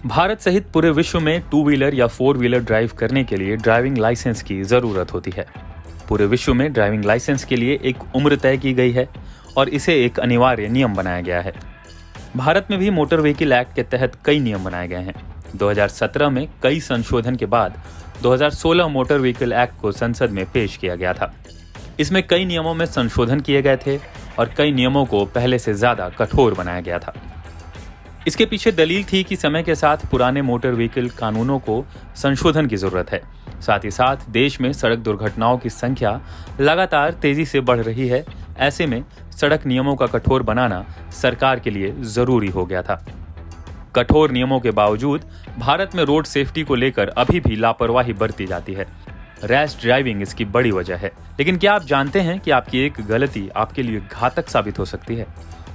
भारत सहित पूरे विश्व में टू व्हीलर या फोर व्हीलर ड्राइव करने के लिए ड्राइविंग लाइसेंस की जरूरत होती है। पूरे विश्व में ड्राइविंग लाइसेंस के लिए एक उम्र तय की गई है और इसे एक अनिवार्य नियम बनाया गया है। भारत में भी मोटर व्हीकल एक्ट के तहत कई नियम बनाए गए हैं। 2017 में कई संशोधन के बाद 2016 मोटर व्हीकल एक्ट को संसद में पेश किया गया था। इसमें कई नियमों में संशोधन किए गए थे और कई नियमों को पहले से ज्यादा कठोर बनाया गया था। इसके पीछे दलील थी कि समय के साथ पुराने मोटर व्हीकल कानूनों को संशोधन की जरूरत है। साथ ही साथ देश में सड़क दुर्घटनाओं की संख्या लगातार तेजी से बढ़ रही है। ऐसे में सड़क नियमों का कठोर बनाना सरकार के लिए जरूरी हो गया था। कठोर नियमों के बावजूद भारत में रोड सेफ्टी को लेकर अभी भी लापरवाही बरती जाती है। रैश ड्राइविंग इसकी बड़ी वजह है। लेकिन क्या आप जानते हैं कि आपकी एक गलती आपके लिए घातक साबित हो सकती है?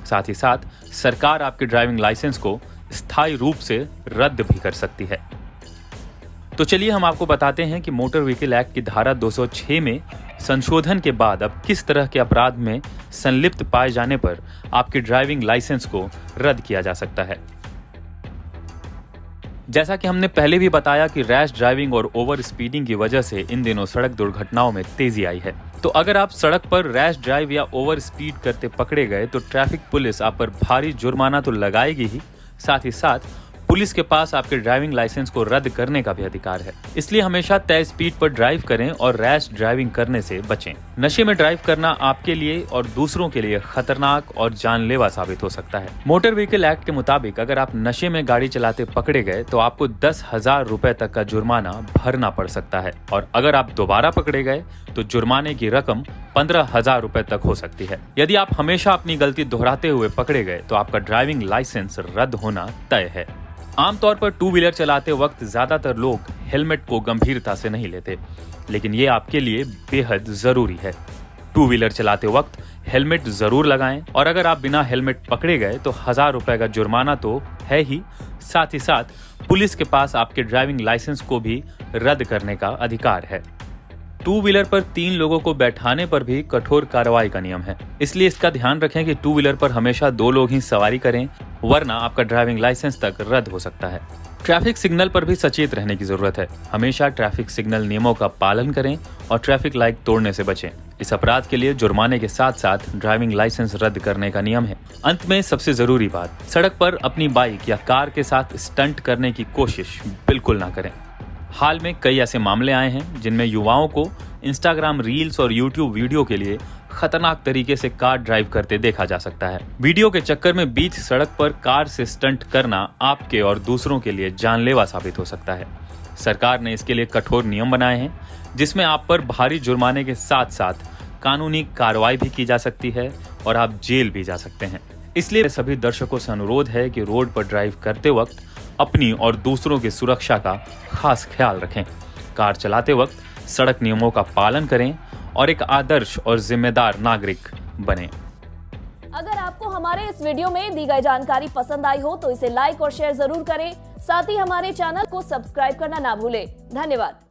साथ ही साथ सरकार आपके ड्राइविंग लाइसेंस को स्थायी रूप से रद्द भी कर सकती है। तो चलिए हम आपको बताते हैं कि मोटर व्हीकल एक्ट की धारा 206 में संशोधन के बाद अब किस तरह के अपराध में संलिप्त पाए जाने पर आपके ड्राइविंग लाइसेंस को रद्द किया जा सकता है। जैसा कि हमने पहले भी बताया कि रैश ड्राइविंग और ओवर स्पीडिंग की वजह से इन दिनों सड़क दुर्घटनाओं में तेजी आई है। तो अगर आप सड़क पर रैश ड्राइव या ओवर स्पीड करते पकड़े गए तो ट्रैफिक पुलिस आप पर भारी जुर्माना तो लगाएगी ही, साथ ही साथ पुलिस के पास आपके ड्राइविंग लाइसेंस को रद्द करने का भी अधिकार है। इसलिए हमेशा तय स्पीड पर ड्राइव करें और रैश ड्राइविंग करने से बचें। नशे में ड्राइव करना आपके लिए और दूसरों के लिए खतरनाक और जानलेवा साबित हो सकता है। मोटर व्हीकल एक्ट के मुताबिक अगर आप नशे में गाड़ी चलाते पकड़े गए तो आपको 10,000 रुपए तक का जुर्माना भरना पड़ सकता है और अगर आप दोबारा पकड़े गए तो जुर्माने की रकम 15,000 रुपए तक हो सकती है। यदि आप हमेशा अपनी गलती दोहराते हुए पकड़े गए तो आपका ड्राइविंग लाइसेंस रद्द होना तय है। आमतौर पर टू व्हीलर चलाते वक्त ज्यादातर लोग हेलमेट को गंभीरता से नहीं लेते, लेकिन ये आपके लिए बेहद जरूरी है। टू व्हीलर चलाते वक्त हेलमेट जरूर लगाएं और अगर आप बिना हेलमेट पकड़े गए तो 1,000 रुपए का जुर्माना तो है ही, साथ ही साथ पुलिस के पास आपके ड्राइविंग लाइसेंस को भी रद्द करने का अधिकार है। टू व्हीलर पर 3 लोगों को बैठाने पर भी कठोर कार्रवाई का नियम है। इसलिए इसका ध्यान रखें कि टू व्हीलर पर हमेशा 2 लोग ही सवारी करें, वरना आपका ड्राइविंग लाइसेंस तक रद्द हो सकता है। ट्रैफिक सिग्नल पर भी सचेत रहने की जरूरत है। हमेशा ट्रैफिक सिग्नल नियमों का पालन करें और ट्रैफिक लाइट तोड़ने से बचें। इस अपराध के लिए जुर्माने के साथ साथ ड्राइविंग लाइसेंस रद्द करने का नियम है। अंत में सबसे जरूरी बात, सड़क पर अपनी बाइक या कार के साथ स्टंट करने की कोशिश बिल्कुल ना करें। हाल में कई ऐसे मामले आए हैं जिनमें युवाओं को इंस्टाग्राम रील्स और यूट्यूब वीडियो के लिए खतरनाक तरीके से कार ड्राइव करते देखा जा सकता है। वीडियो के चक्कर में बीच सड़क पर कार से स्टंट करना आपके और दूसरों के लिए जानलेवा साबित हो सकता है। सरकार ने इसके लिए कठोर नियम बनाए हैं जिसमें आप पर भारी जुर्माने के साथ साथ कानूनी कार्रवाई भी की जा सकती है और आप जेल भी जा सकते हैं। इसलिए सभी दर्शकों से अनुरोध है कि रोड पर ड्राइव करते वक्त अपनी और दूसरों की सुरक्षा का खास ख्याल रखें। कार चलाते वक्त सड़क नियमों का पालन करें और एक आदर्श और जिम्मेदार नागरिक बनें। अगर आपको हमारे इस वीडियो में दी गई जानकारी पसंद आई हो तो इसे लाइक और शेयर जरूर करें। साथ ही हमारे चैनल को सब्सक्राइब करना ना भूलें। धन्यवाद।